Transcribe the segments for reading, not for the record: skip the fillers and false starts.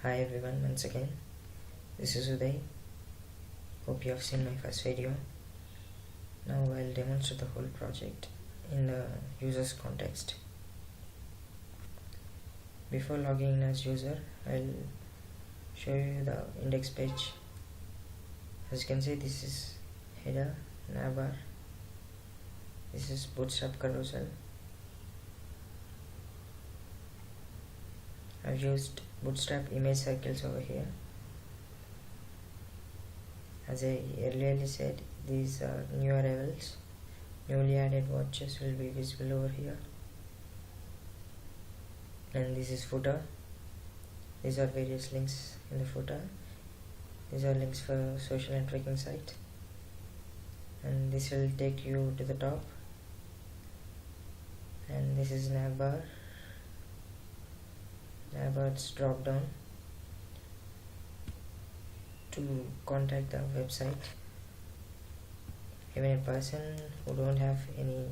Hi everyone, once again, this is Uday. Hope you have seen my first video. Now I'll demonstrate the whole project in the user's context. Before logging in as user, I'll show you the index page. As you can see, this is header, navbar, this is bootstrap carousel. I've used bootstrap image cycles over here. As I earlier said, these are new arrivals. Newly added watches will be visible over here. And this is footer. These are various links in the footer. These are links for social networking site. And this will take you to the top. And this is navbar. Navbar's drop down to contact the website. Even a person who don't have any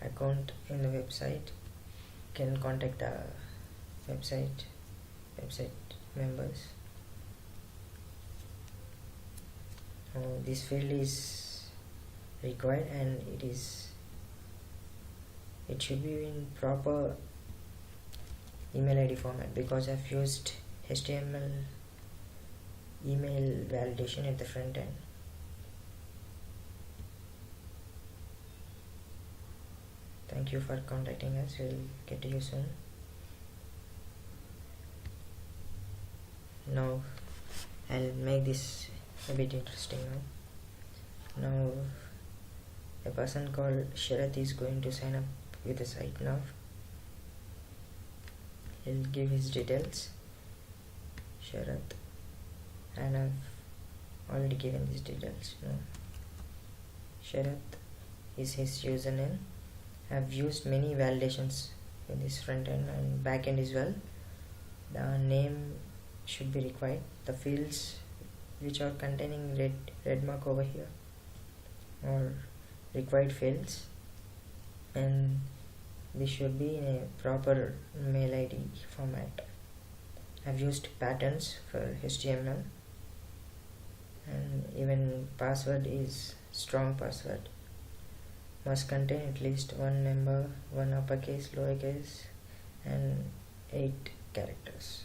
account in the website can contact the website members. This field is required and it should be in proper email ID format, because I've used HTML email validation at the front end. Thank you for contacting us. We'll get to you soon. Now I'll make this a bit interesting now. A person called Sharath is going to sign up with the site now. He'll give his details, Sharath, and I've already given these details. Sharath is his username. I've used many validations in this front end and back end as well. The name should be required. The fields which are containing red mark over here are required fields, and this should be in a proper mail ID format. I've used patterns for HTML, and even password is strong password. Must contain at least one number, one uppercase, lowercase, and 8 characters.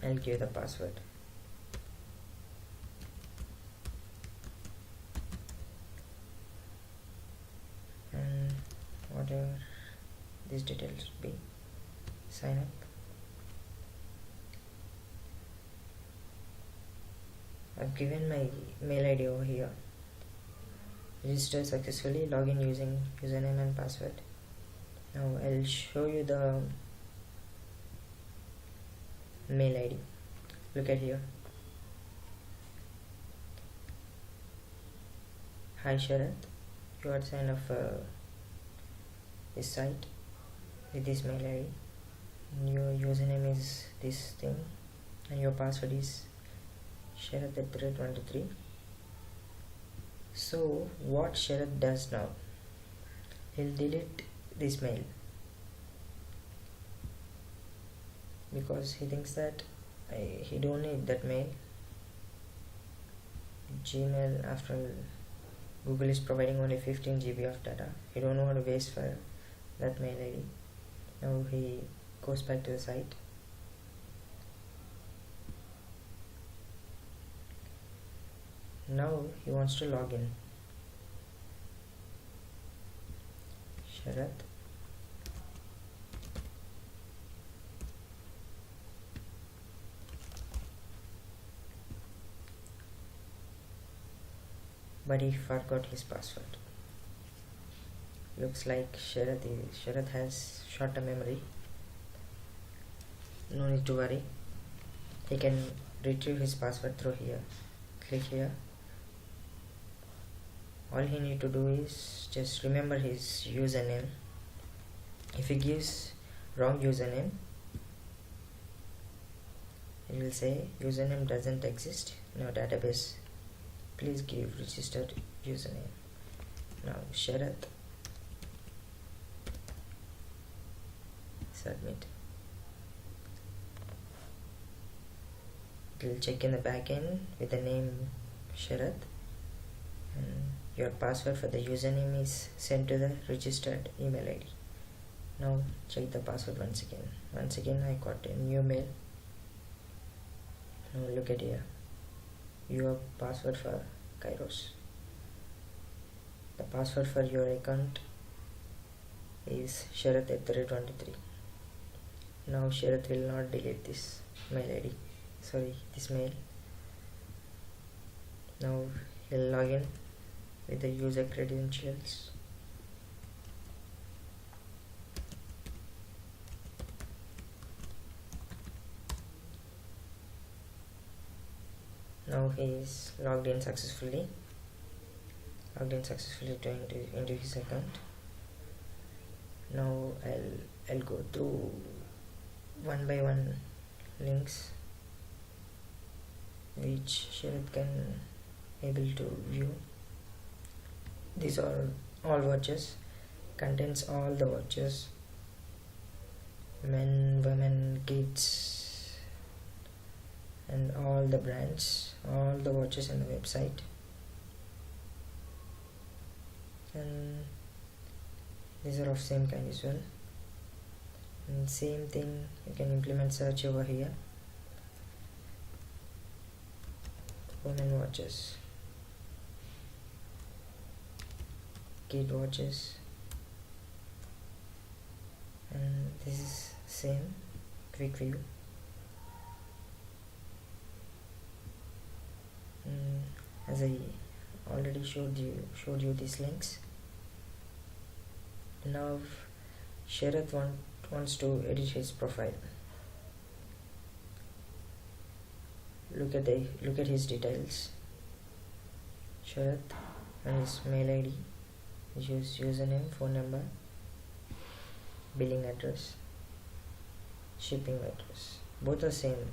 I'll give the password. And whatever these details should be. Sign up. I've given my mail ID over here. Register successfully, login using username and password. Now I'll show you the mail ID. Look at here. Hi Sharath, you are signed up for this site with this mail ID. Your username is this thing and your password is Sharath@23. So what Sharath does now, he'll delete this mail because he thinks that he don't need that mail. Gmail, after all, Google is providing only 15 GB of data. He don't want to waste for that mail ID. Now he goes back to the site. Now he wants to log in. Sharath. But he forgot his password. Looks like Sharath has short-term memory. No need to worry. He can retrieve his password through here. Click here. All he need to do is just remember his username. If he gives wrong username, it will say username doesn't exist in our database. Please give registered username. Now Sharath, submit. it will check in the backend with the name Sharat, and your password for the username is sent to the registered email ID. Now check the password once again. Once again I got a new mail. Now look at here, your password for Kairos. The password for your account is Sharath@23. Now Sharath will not delete this mail ID. This mail. Now he'll log in with the user credentials. Now he is logged in successfully into his account. Now I'll go through one by one links which Sharath can able to view. These are all watches, contains all the watches, men, women, kids, and all the brands, all the watches in the website. And these are of same kind as well, and same thing you can implement search over here. Women watches, kid watches, and this is same quick view. As I already showed you these links. Now Sharath wants to edit his profile. Look at his details. Sharath and his mail ID, his username, phone number, billing address, shipping address, both are same.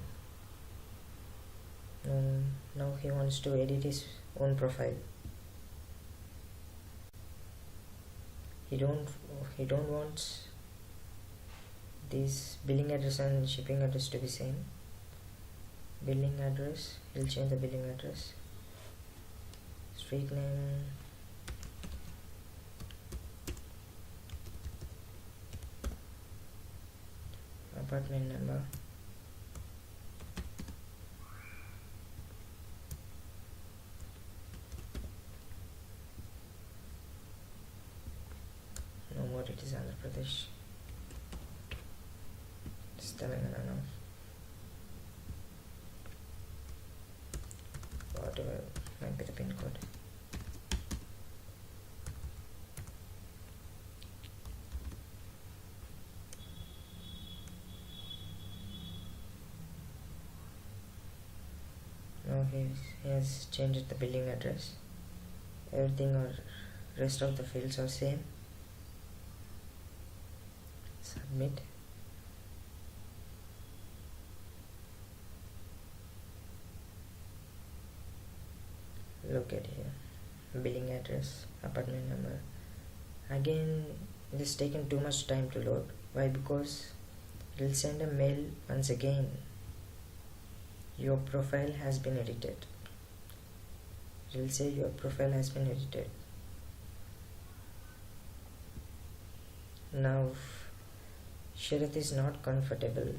Now he wants to edit his own profile. He don't want this billing address and shipping address to be same. Billing address, he'll change the billing address. Street name, apartment number, no more, it is Andhra Pradesh. It's Telangana now. Whatever might be the pin code. Now he has changed the billing address. Everything or rest of the fields are same. Submit. Look at here, billing address, apartment number. Again, it is taken too much time to load. Why? Because it will send a mail once again. Your profile has been edited. It will say your profile has been edited. Now Sharath is not comfortable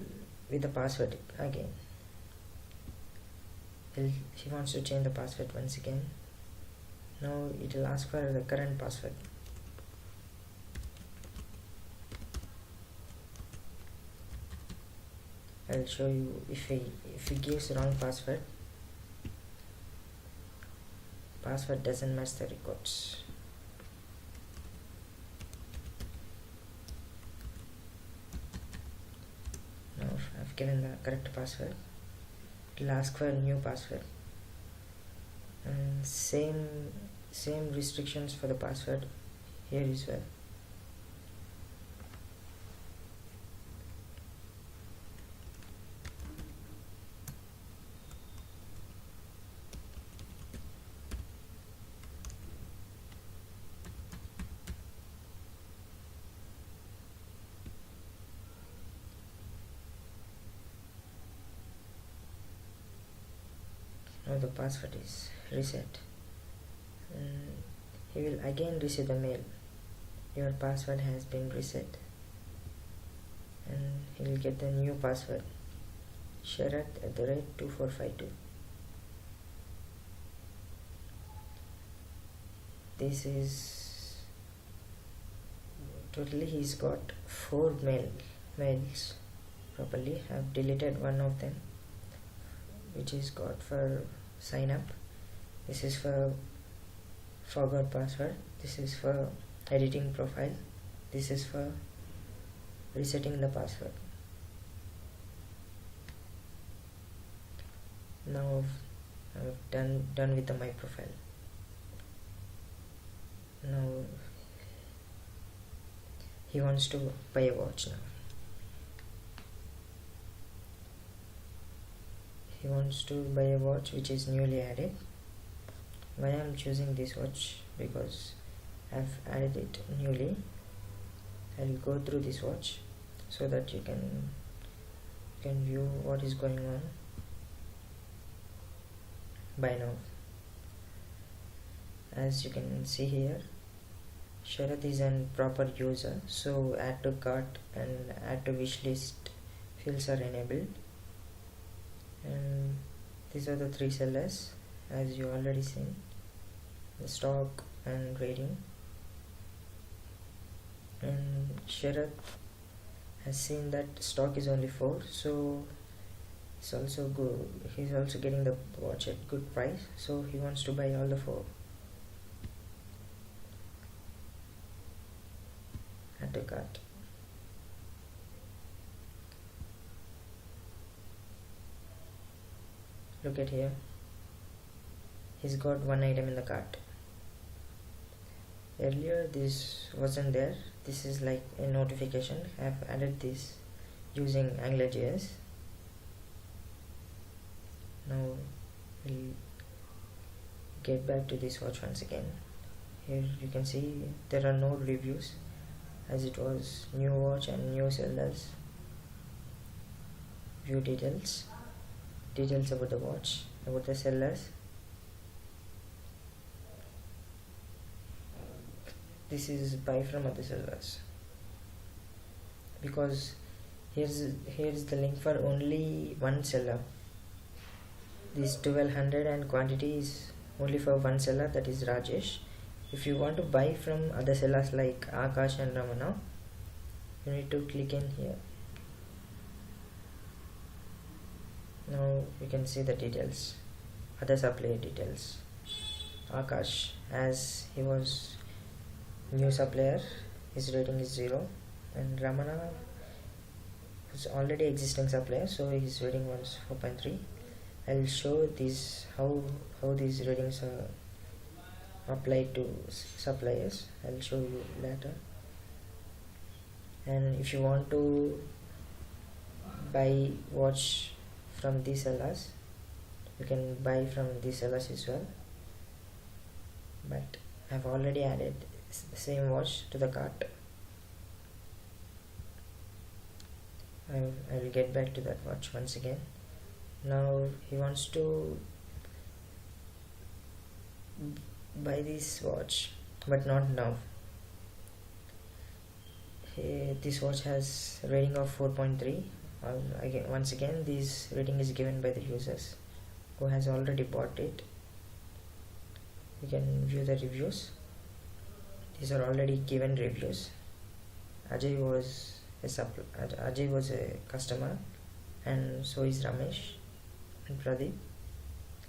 with the password again. He wants to change the password once again. Now it will ask for the current password. I'll show you if he gives wrong password doesn't match the records. Now I've given the correct password. It will ask for a new password, and same restrictions for the password here as well. Now the password is reset, and he will again receive the mail, your password has been reset, and he will get the new password, Sharat@2452. This is totally, he's got 4 mails properly. I've deleted one of them, which is got for sign up. This is for forgot password. This is for editing profile. This is for resetting the password. Now I've done with my profile. Now he wants to buy a watch now. He wants to buy a watch which is newly added. Why I'm choosing this watch? Because I've added it newly. I'll go through this watch so that you can view what is going on by now. As you can see here, Sharath is a proper user, so add to cart and add to wish list fields are enabled. And these are the 3 sellers, as you already seen, the stock and rating. And Sharath has seen that stock is only 4, so it's also good. He's also getting the watch at good price, so he wants to buy all the 4. Add to cart. Look at here, he's got 1 item in the cart. Earlier this wasn't there. This is like a notification. I've added this using AngularJS. Now we'll get back to this watch once again. Here you can see there are no reviews, as it was new watch and new sellers. View details about the watch, about the sellers. This is buy from other sellers, because here's the link for only one seller. This 1200 and quantity is only for one seller, that is Rajesh. If you want to buy from other sellers like Akash and Ramana, you need to click in here. Now you can see the details, other supplier details. Akash, as he was new supplier, his rating is 0, and Ramana was already existing supplier, so his rating was 4.3. I'll show these how these ratings are applied to suppliers. I'll show you later. And if you want to buy watch from these sellers, you can buy from these sellers as well, but I've already added the same watch to the cart. I will get back to that watch once again. Now he wants to buy this watch, but not now. This watch has rating of 4.3. Once again, this rating is given by the users who has already bought it. You can view the reviews. These are already given reviews. Ajay was a customer, and so is Ramesh and Pradeep.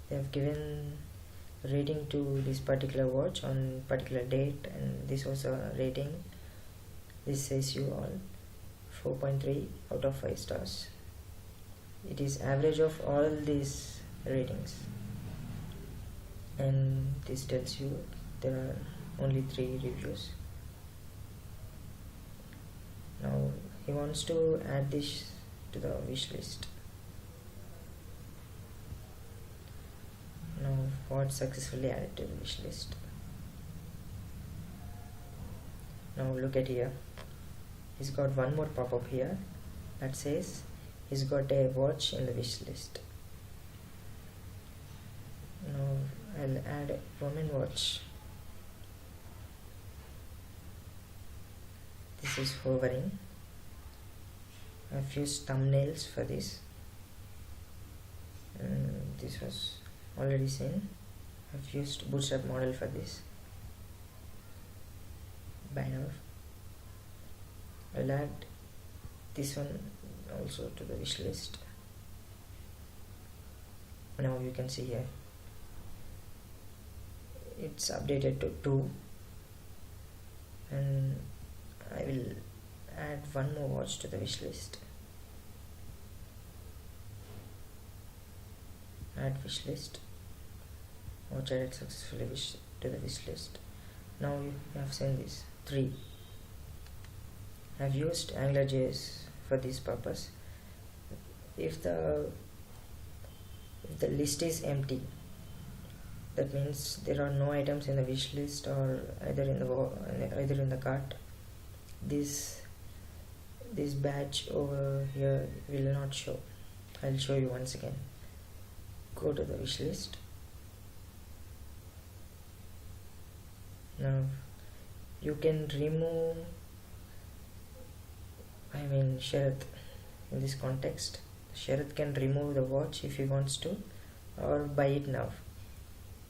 They have given rating to this particular watch on particular date, and this was a rating. This says you all 4.3 out of 5 stars. It is average of all these ratings, and this tells you there are only 3 reviews. Now he wants to add this to the wish list. Now watch successfully added to the wish list. Now look at here, he's got one more pop-up here that says he's got a watch in the wish list. Now I'll add a woman watch. This is hovering. I've used thumbnails for this. This was already seen. I've used bootstrap model for this. By now I'll add this one also to the wish list. Now you can see here it's updated to 2, and I will add one more watch to the wish list. Add wish list. Watch added successfully to the wish list. Now you have seen this 3. I've used AngularJS for this purpose. If the list is empty, that means there are no items in the wish list or either in the cart. This badge over here will not show. I'll show you once again. Go to the wish list. Now you can remove, Sharath. In this context, Sharath can remove the watch if he wants to, or buy it now.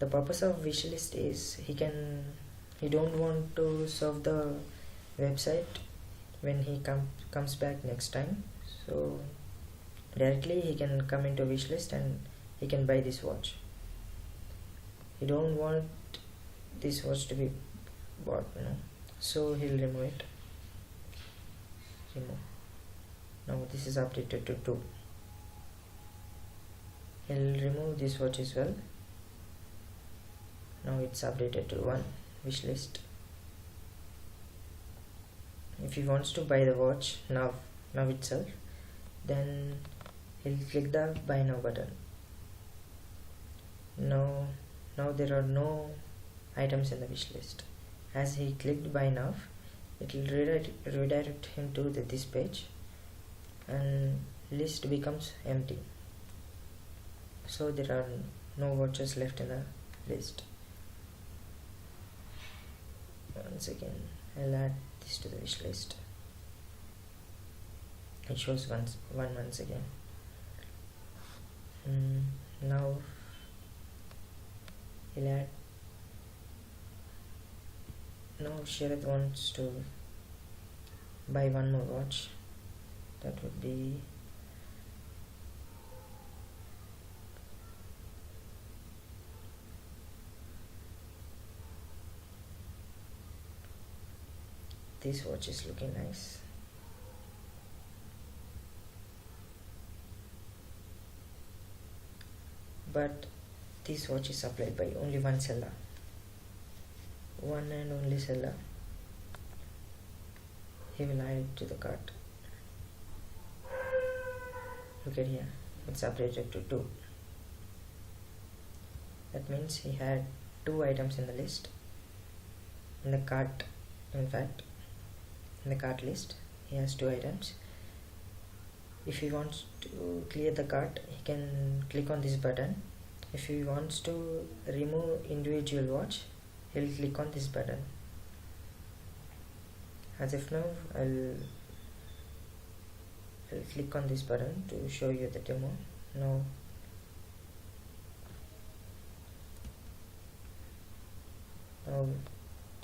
The purpose of wishlist is he don't want to serve the website when he comes back next time, so directly he can come into wishlist and he can buy this watch. He don't want this watch to be bought, so he'll remove it. Now this is updated to 2. He'll remove this watch as well. Now it's updated to 1 wish list. If he wants to buy the watch now itself, then he'll click the buy now button. Now there are no items in the wish list. As he clicked buy now, it will redirect him to this page and list becomes empty. So there are no watches left in the list. Once again, I'll add this to the wish list. It shows once again. Now he'll add. Now Sharath wants to buy one more watch. That would be this watch is looking nice. But this watch is supplied by only one seller. One and only seller. He will add it to the cart. Look at here, it's updated to 2. That means he had 2 items in the list. In the cart, in the cart list, he has 2 items. If he wants to clear the cart, he can click on this button. If he wants to remove individual watch, he'll click on this button. As of now, I'll click on this button to show you the demo. Now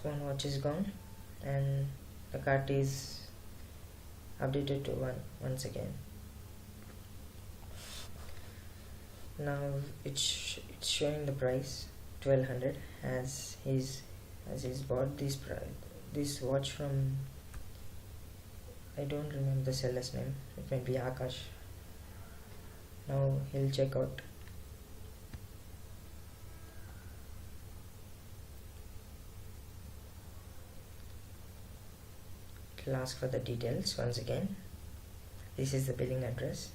one watch is gone and the cart is updated to 1 once again. Now it's showing the price 1200 as he's bought this watch from, I don't remember the seller's name, it might be Akash. Now he'll check out. It'll ask for the details once again. This is the billing address.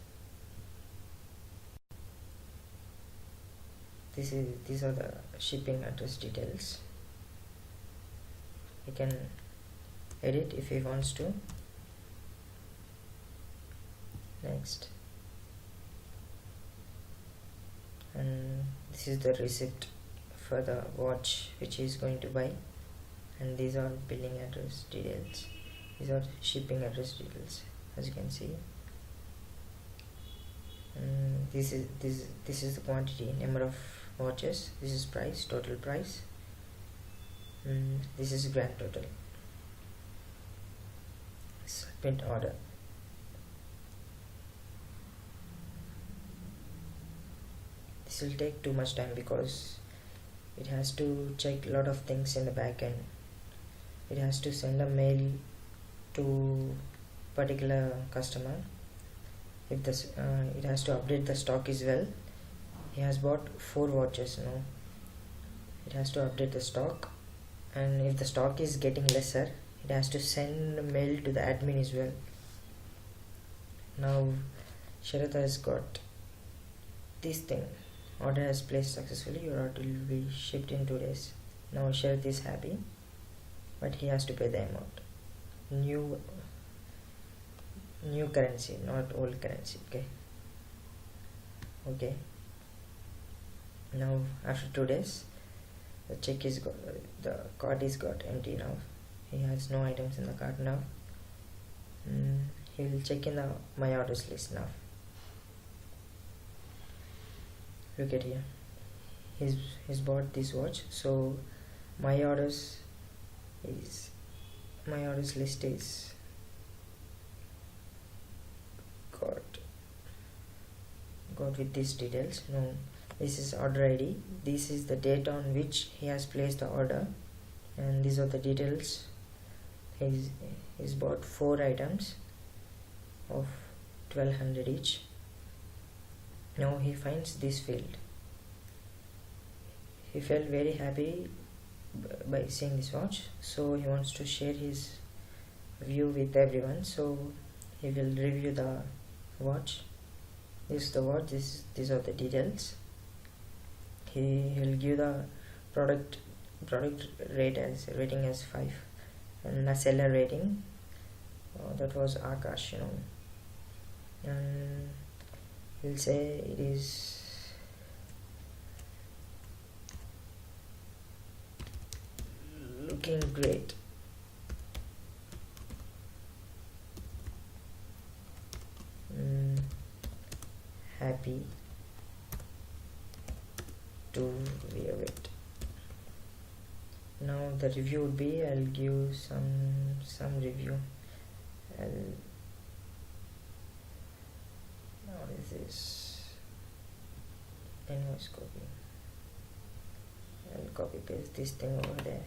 These are the shipping address details. He can edit if he wants to. Next, and this is the receipt for the watch which he is going to buy, and these are billing address details, these are shipping address details, as you can see. This is the quantity, number of watches, this is price, total price, this is grand total. Submit order. This will take too much time because it has to check a lot of things in the back end. It has to send a mail to particular customer. If this it has to update the stock as well. He has bought 4 watches now. It has to update the stock, and if the stock is getting lesser, it has to send a mail to the admin as well. Now Sharat has got this thing, order has placed successfully, your order will be shipped in 2 days. Now Sharat is happy, but he has to pay the amount. New currency, not old currency. Okay. Now after 2 days, the check is got, the cart is got empty now. He has no items in the cart now. He will check in the my orders list now. Look at here. He's bought this watch, so my orders list is got with these details. No, this is order ID, this is the date on which he has placed the order, and these are the details. He's bought 4 items of 1200 each. Now he finds this field. He felt very happy by seeing this watch, so he wants to share his view with everyone, so he will review the watch. This is the watch, these are the details. He will give the product rating as 5, and the seller rating, that was Akash, and he'll say it is looking great. Happy to wear it. Now the review would be, I'll give some review. What is this? Invoice copy. I'll copy paste this thing over there.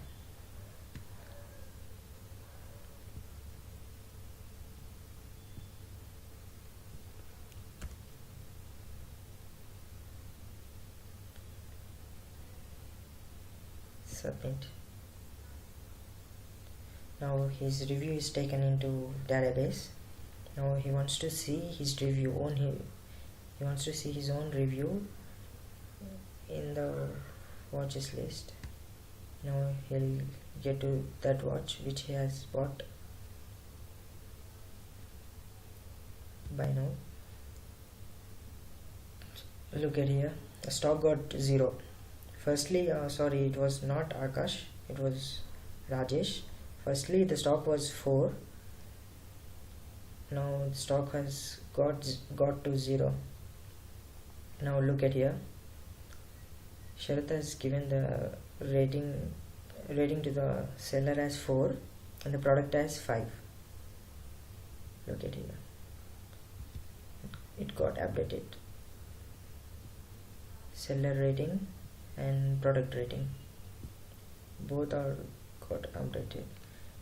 Submit. Now his review is taken into database. Now he wants to see his review on him. He wants to see his own review in the watches list. Now he'll get to that watch which he has bought by now. Look at here, the stock got 0. Firstly, sorry, it was not Akash, it was Rajesh. Firstly, the stock was 4. Now the stock has got to 0. Now look at here. Sharat has given the rating to the seller as 4 and the product as 5. Look at here. It got updated. Seller rating and product rating, both are got updated.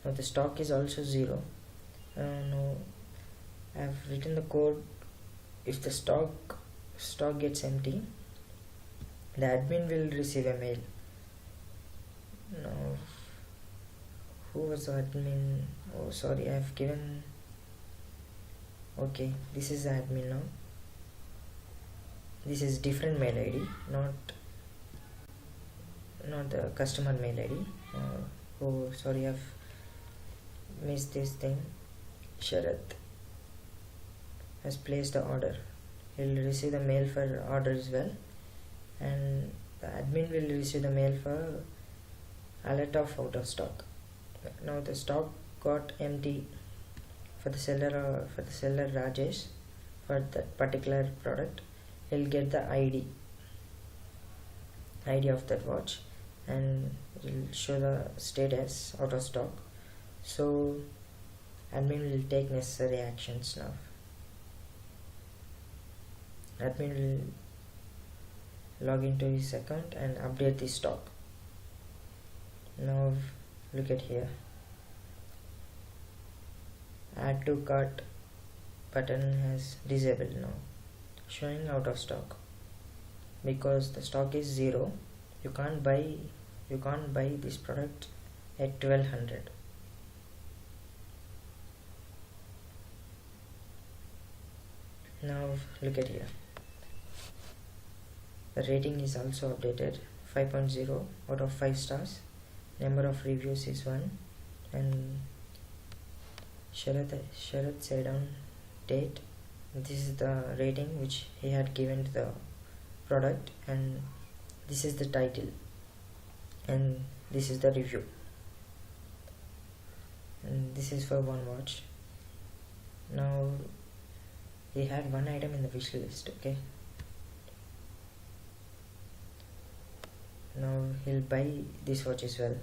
Now the stock is also 0. Now I have written the code. If the stock gets empty, the admin will receive a mail. Now who was the admin? Oh sorry, I have given, okay, this is the admin now. This is different mail ID, not the customer mail ID. Oh sorry, I've missed this thing. Sharat has placed the order. He'll receive the mail for order as well. and the admin will receive the mail for alert of out of stock. Now the stock got empty for the seller Rajesh for that particular product. He'll get the ID of that watch, and it will show the status out of stock. So admin will take necessary actions now. Admin will log into his account and update the stock. Now look at here, add to cart button has disabled now, showing out of stock because the stock is 0. You can't buy this product at 1200. Now look at here, the rating is also updated, 5.0 out of 5 stars. Number of reviews is 1, and Sharat said on date. This is the rating which he had given to the product, and this is the title, and this is the review, and this is for one watch. Now he had one item in the wish list. Okay, now he'll buy this watch as well.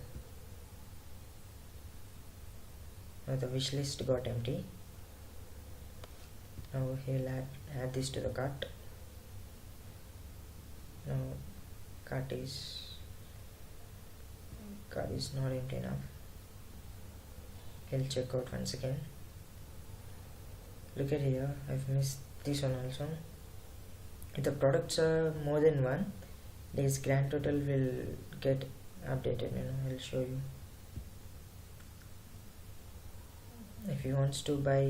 Now the wish list got empty. Now he'll add this to the cart. Now cart is not empty enough. He'll check out once again. Look at here, I've missed this one also. If the products are more than one, this grand total will get updated. I'll show you. If he wants to buy,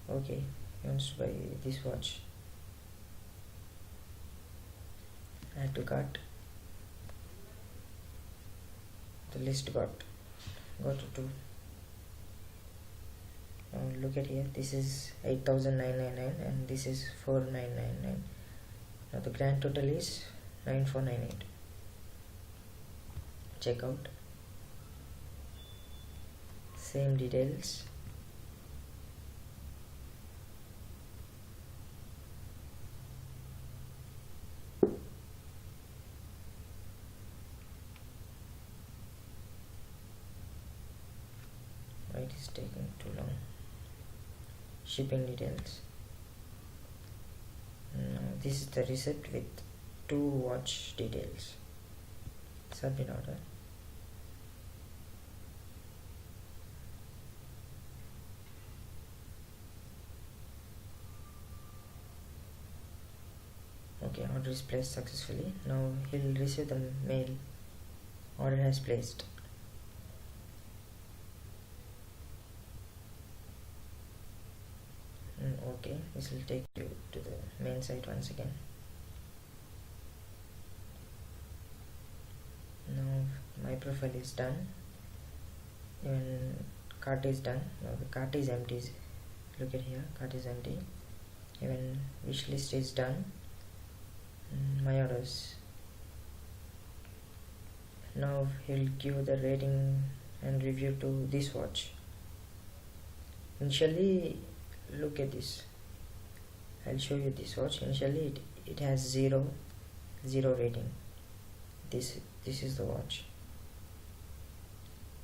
okay, he wants to buy this watch, add to cart. The list got to 2. Now look at here, this is 8,999 and this is 4,999. Now the grand total is 9,498. Check out. Same details. Why it is taking too long? Shipping details. Now this is the receipt with 2 watch details. Submit order. Okay, order is placed successfully. Now he'll receive the mail. Order has placed. Okay, this will take you to the main site once again. Now my profile is done. Even cart is done. Now the cart is empty. Look at here, cart is empty. Even wish list is done. My orders. Now he'll give the rating and review to this watch. Initially, look at this. I'll show you this watch. Initially it has 0 rating. This is the watch.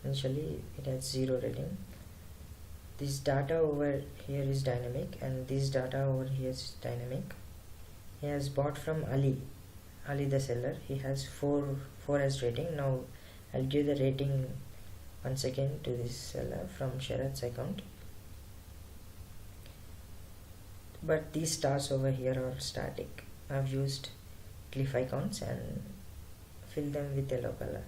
Initially it has 0 rating. This data over here is dynamic and this data over here is dynamic. He has bought from Ali the seller. He has 4 as rating. Now I'll give the rating once again to this seller from Sharat's account. But these stars over here are static. I've used glyph icons and fill them with yellow color.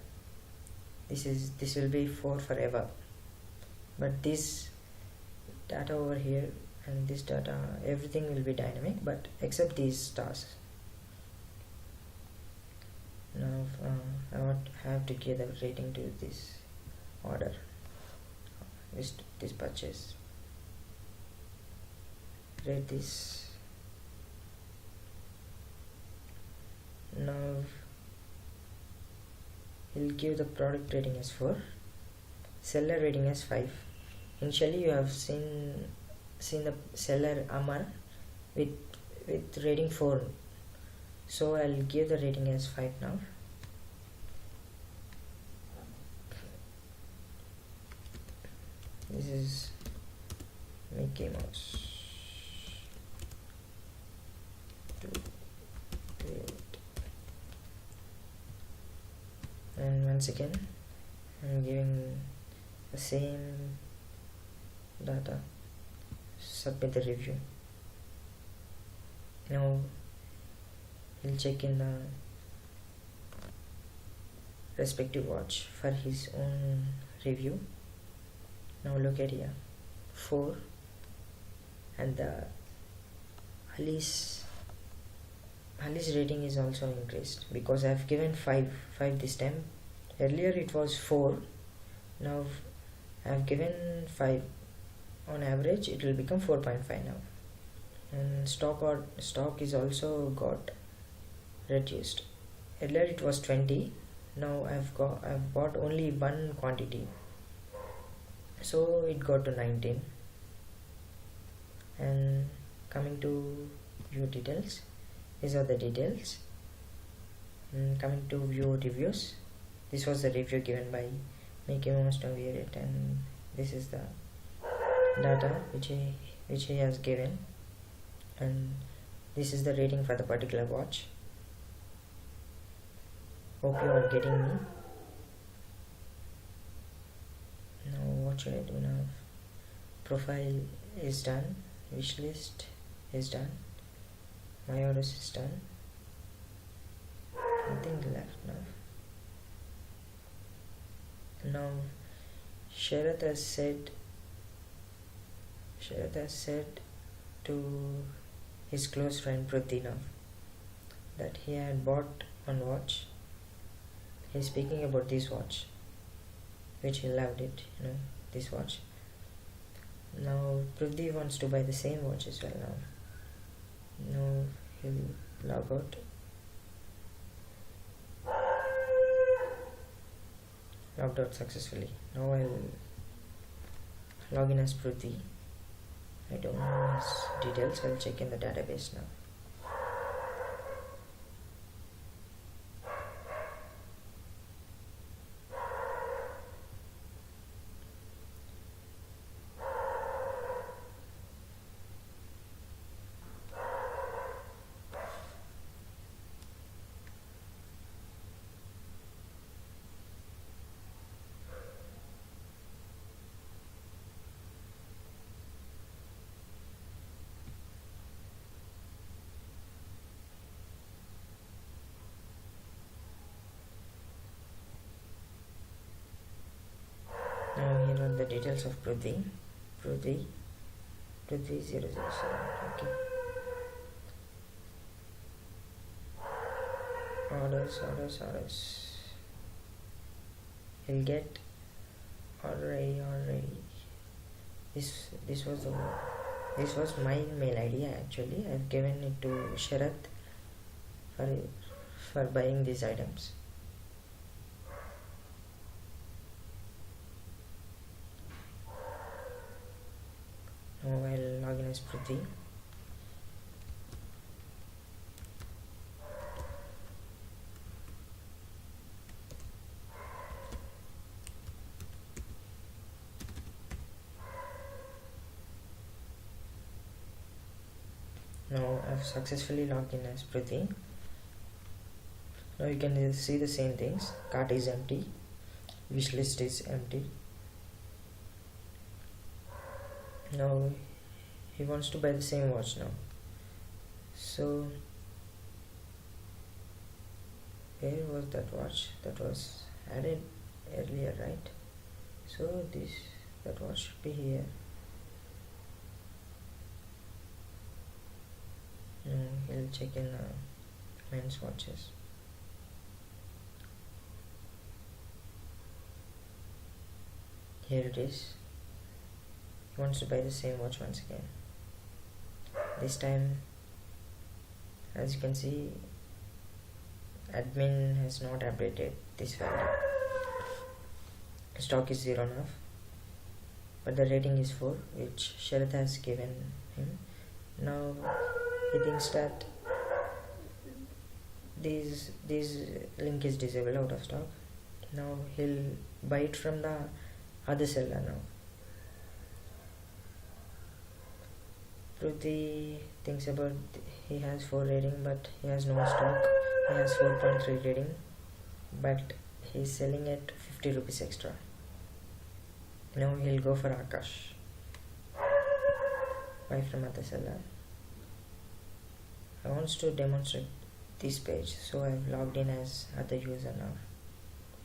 This will be 4 forever. But this data over here and this data, everything will be dynamic, but except these stars. Now I have to give the rating to this order, this purchase. Rate this he'll give the product rating as 4, seller rating as 5. Initially you have seen the seller Amar with rating 4, so I'll give the rating as 5 now. This is Mickey Mouse. And once again I'm giving the same data, submit the review. Now he'll check in the respective watch for his own review. Now look at here, 4, and the Ali's rating is also increased because I've given 5 this time. Earlier it was 4, now I've given 5. On average it will become 4.5 now. And stock is also got reduced. Earlier it was 20, now I've bought only one quantity, so it got to 19. And coming to view details, these are the details. Coming to view reviews, this was the review given by Mickey Mouse to wear it, and this is the data which he has given, and this is the rating for the particular watch. Hope you are getting me. Now what should I do now? Profile is done, wishlist is done, my orders is done, nothing left now. Now Sharath has said to his close friend Prathina that he had bought one watch. He's speaking about this watch, which he loved it, this watch. Now Prithvi wants to buy the same watch as well now. Now he'll log out. Logged out successfully. Now I'll log in as Prithvi. I don't know his details, I'll check in the database now. Now here are the details of Prithvi 007. Okay. Orders. He'll get already. This was my mail ID actually. I've given it to Sharath for buying these items. Now I'll log in as Prithvi. Now I've successfully logged in as Prithvi. Now you can see the same things. Cart is empty, wish list is empty. Now he wants to buy the same watch now. So where was that watch? That was added earlier, right? So that watch should be here. He'll check in men's watches. Here it is. He wants to buy the same watch once again. This time, as you can see, admin has not updated this value. Stock is 0 now, but the rating is 4, which Sharath has given him. Now he thinks that this link is disabled, out of stock. Now he'll buy it from the other seller now. Pruthi thinks about he has 4 rating, but he has no stock. He has 4.3 rating, but he's selling at 50 rupees extra. Now he'll go for Akash. Buy from other seller. I want to demonstrate this page, so I've logged in as other user now.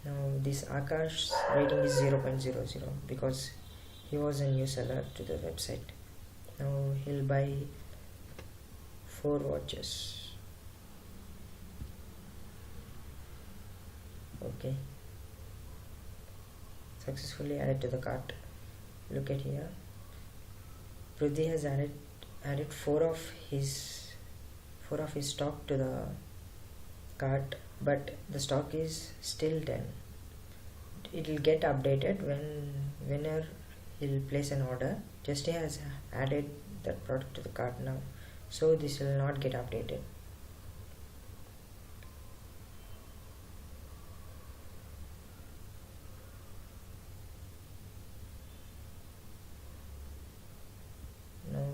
Now this Akash's rating is 0.00 because he was a new seller to the website. Now he'll buy 4 watches. Okay. Successfully added to the cart. Look at here. Pruthi has added 4 of his stock to the cart, but the stock is still 10. It will get updated whenever he'll place an order. Just he has added that product to the cart now, so this will not get updated. Now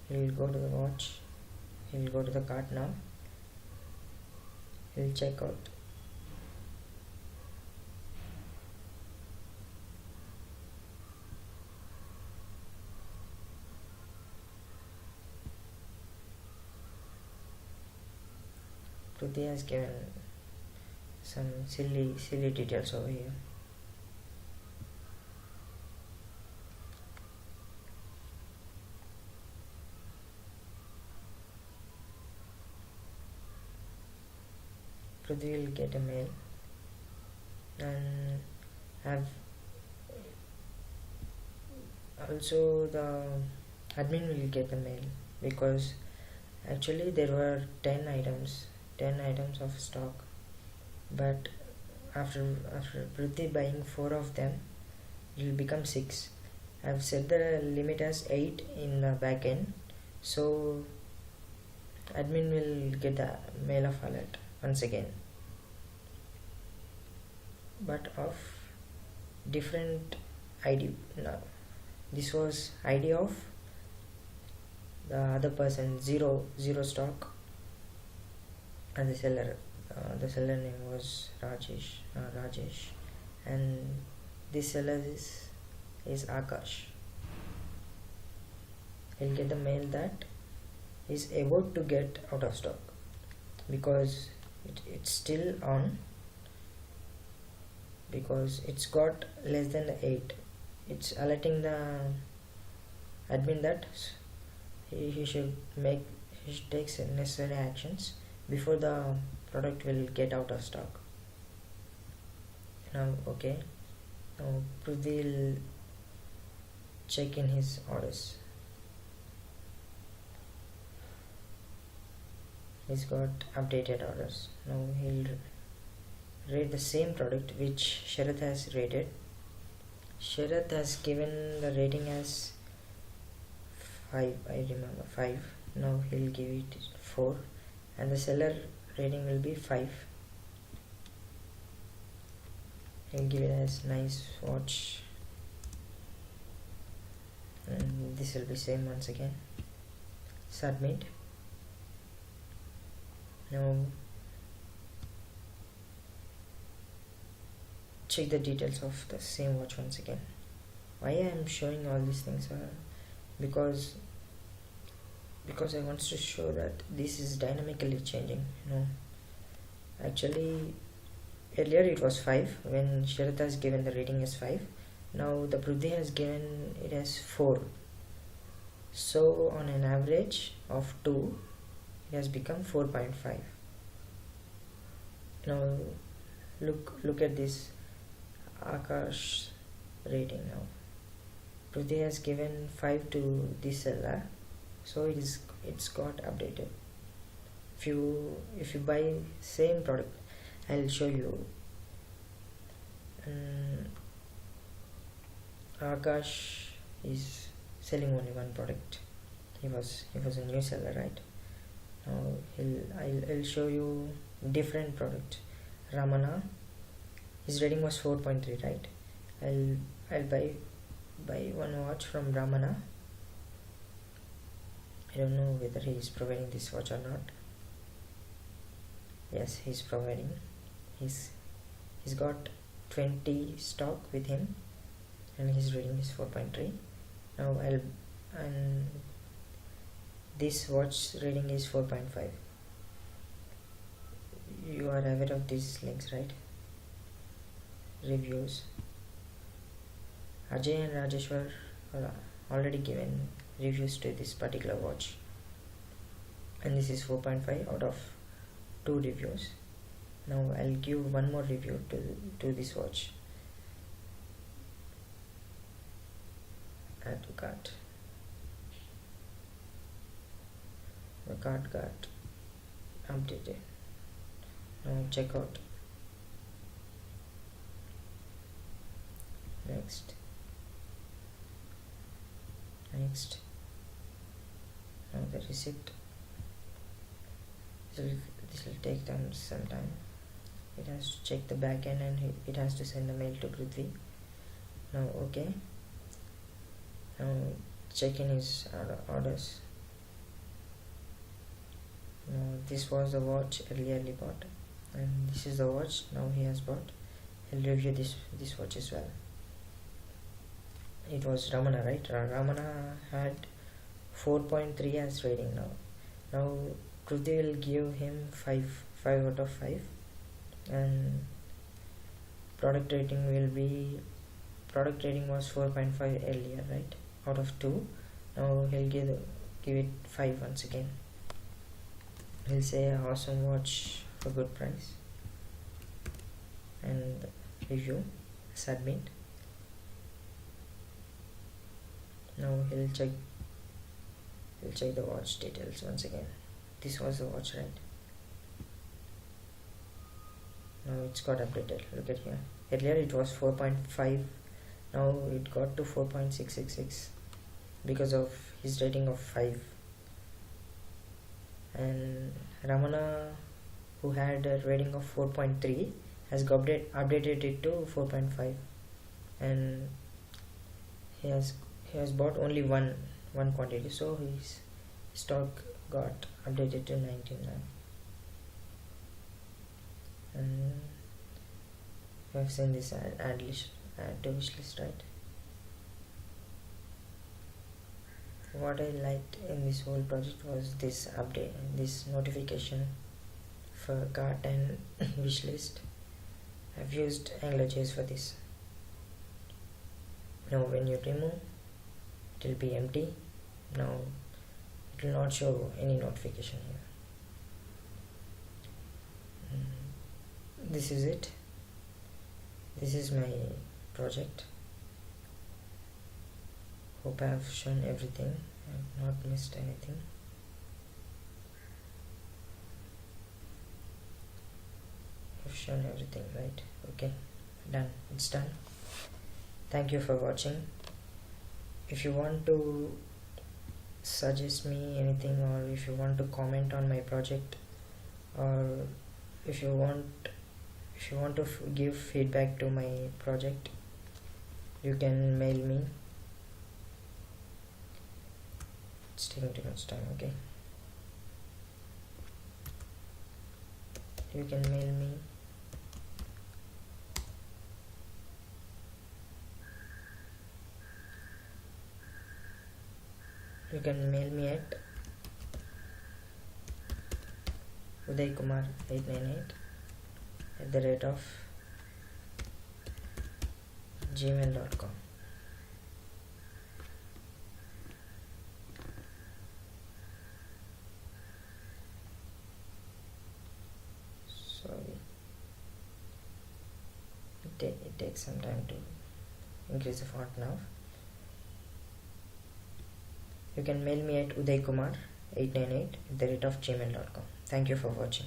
he'll go to the watch. He'll go to the cart now. He'll check out. Pruthi has given some silly details over here. Pruthi will get a mail and have also the admin will get the mail, because actually there were 10 items of stock, but after Pruthi buying 4 of them, it will become 6. I've set the limit as 8 in the back end, so admin will get the mail of alert once again, but of different ID. Now this was ID of the other person, zero stock, and the seller name was Rajesh, and this seller is Akash. He'll get the mail that is about to get out of stock, because it's still on, because it's got less than 8. It's alerting the admin that he should take necessary actions before the product will get out of stock. Now okay, now Pruthi will check in his orders. He's got updated orders. Now he'll rate the same product which Sharath has rated. Sharath has given the rating as 5, I remember 5. Now he'll give it 4, and the seller rating will be 5. He'll give it as nice watch, and this will be same once again. Submit. Now check the details of the same watch once again. Why I am showing all these things are because I want to show that this is dynamically changing. Actually earlier it was 5 when Sharath has given the rating as 5. Now the Pruthi has given it as 4. So on an average of 2, it has become 4.5. Now look at this Akash rating now. Pruthi has given 5 to this seller, so it's got updated. if you buy same product, I'll show you. Akash is selling only one product. He was a new seller, right? Now I'll show you different product. Ramana, his rating was 4.3, right? I'll buy one watch from Ramana. I don't know whether he is providing this watch or not. Yes, he's providing. He's got 20 stock with him, and his rating is 4.3. Now and this watch rating is 4.5. You are aware of these links, right? Reviews. Ajay and Rajeshwar are already given reviews to this particular watch, and this is 4.5 out of 2 reviews. Now I'll give one more review to this watch. Add to cart. The cart got updated. Now check out. Next. Now the receipt. This will take some time. It has to check the back end, and it has to send a mail to Prithvi. Now okay. Now check in his orders. Now this was the watch earlier he bought, and this is the watch now he has bought. He'll review this watch as well. It was Ramana, right? Ramana had 4.3 as rating now. Now Prithvi will give him 5 out of 5, and product rating was 4.5 earlier, right? Out of 2. Now he'll give it 5 once again. He'll say awesome watch for good price, and review, submit. Now he'll check the watch details once again. This was the watch, right? Now it's got updated. Look at here. Earlier it was 4.5. Now it got to 4.666 because of his rating of 5. And Ramana, who had a rating of 4.3, has updated it to 4.5, and he has bought only one quantity, so his stock got updated to 99. And you have seen this add to wishlist, right? What I liked in this whole project was this update, this notification for cart and wishlist. I've used AngularJS for this. Now when you remove, it will be empty. Now it will not show any notification here. This is it. This is my project. Hope I have shown everything. I have not missed anything. I've shown everything, right? Okay, done. It's done. Thank you for watching. If you want to suggest me anything, or if you want to comment on my project, or if you want to give feedback to my project, you can mail me. It's taking too much time. Okay, you can mail me. You can mail me at udaykumar898@gmail.com. Sorry, it takes some time to increase the font now. You can mail me at udaykumar898@gmail.com. Thank you for watching.